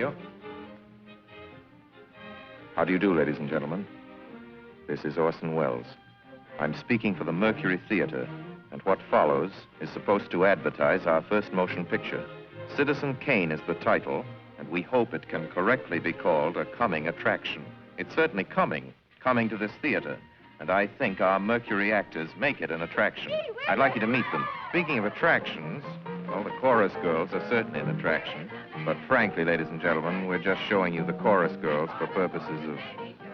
you. How do you do, ladies and gentlemen? This is Orson Welles. I'm speaking for the Mercury Theater, and what follows is supposed to advertise our first motion picture. Citizen Kane is the title, and we hope it can correctly be called a coming attraction. It's certainly coming to this theater, and I think our Mercury actors make it an attraction. I'd like you to meet them. Speaking of attractions, well, the chorus girls are certainly an attraction, but frankly, ladies and gentlemen, we're just showing you the chorus girls for purposes of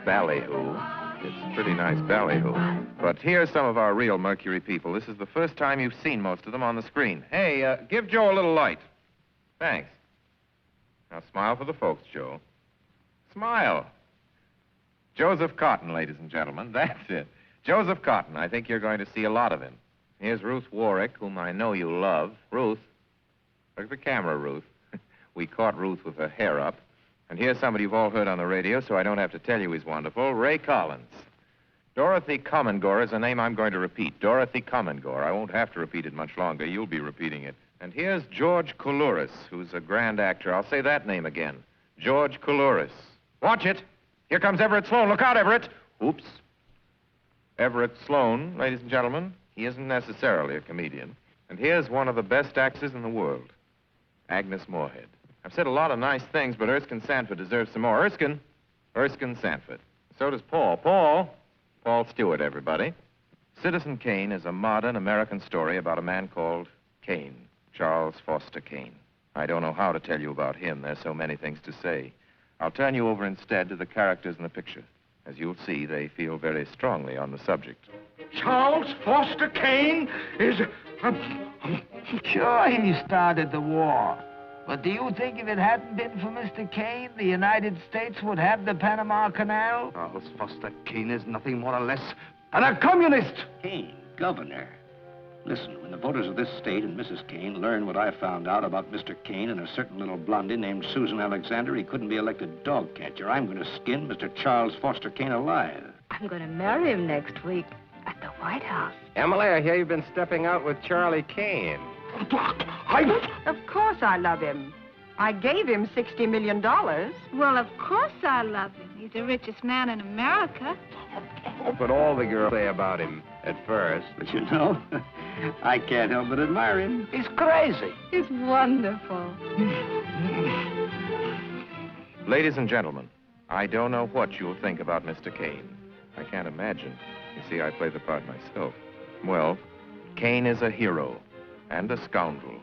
ballyhoo. It's pretty nice ballyhoo. But here's some of our real Mercury people. This is the first time you've seen most of them on the screen. Hey, give Joe a little light. Thanks. Now smile for the folks, Joe. Smile. Joseph Cotton, ladies and gentlemen. That's it. Joseph Cotton. I think you're going to see a lot of him. Here's Ruth Warwick, whom I know you love. Ruth. Look at the camera, Ruth. We caught Ruth with her hair up. And here's somebody you've all heard on the radio, so I don't have to tell you he's wonderful. Ray Collins. Dorothy Commongore is a name I'm going to repeat. Dorothy Commongore. I won't have to repeat it much longer. You'll be repeating it. And here's George Coulouris, who's a grand actor. I'll say that name again. George Coulouris. Watch it. Here comes Everett Sloane. Look out, Everett. Oops. Everett Sloane, ladies and gentlemen. He isn't necessarily a comedian. And here's one of the best actors in the world, Agnes Moorehead. I've said a lot of nice things, but Erskine Sanford deserves some more. Erskine Sanford. So does Paul. Paul Stewart, everybody. Citizen Kane is a modern American story about a man called Kane, Charles Foster Kane. I don't know how to tell you about him. There's so many things to say. I'll turn you over instead to the characters in the picture. As you'll see, they feel very strongly on the subject. Charles Foster Kane is... Sure, he started the war. But do you think if it hadn't been for Mr. Kane, the United States would have the Panama Canal? Charles Foster Kane is nothing more or less than a communist. Kane, governor. Listen, when the voters of this state and Mrs. Kane learn what I found out about Mr. Kane and a certain little blondie named Susan Alexander, he couldn't be elected dog catcher. I'm going to skin Mr. Charles Foster Kane alive. I'm going to marry him next week at the White House. Emily, I hear you've been stepping out with Charlie Kane. Of course I love him. I gave him $60 million. Well, of course I love him. He's the richest man in America. But all the girls say about him at first. But you know, I can't help but admire him. He's crazy. He's wonderful. Ladies and gentlemen, I don't know what you'll think about Mr. Kane. I can't imagine. You see, I play the part myself. Well, Kane is a hero and a scoundrel,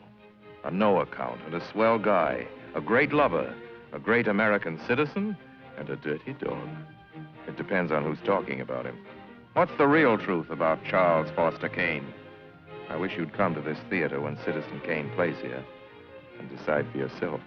a no-account and a swell guy, a great lover, a great American citizen, and a dirty dog. It depends on who's talking about him. What's the real truth about Charles Foster Kane? I wish you'd come to this theater when Citizen Kane plays here and decide for yourself.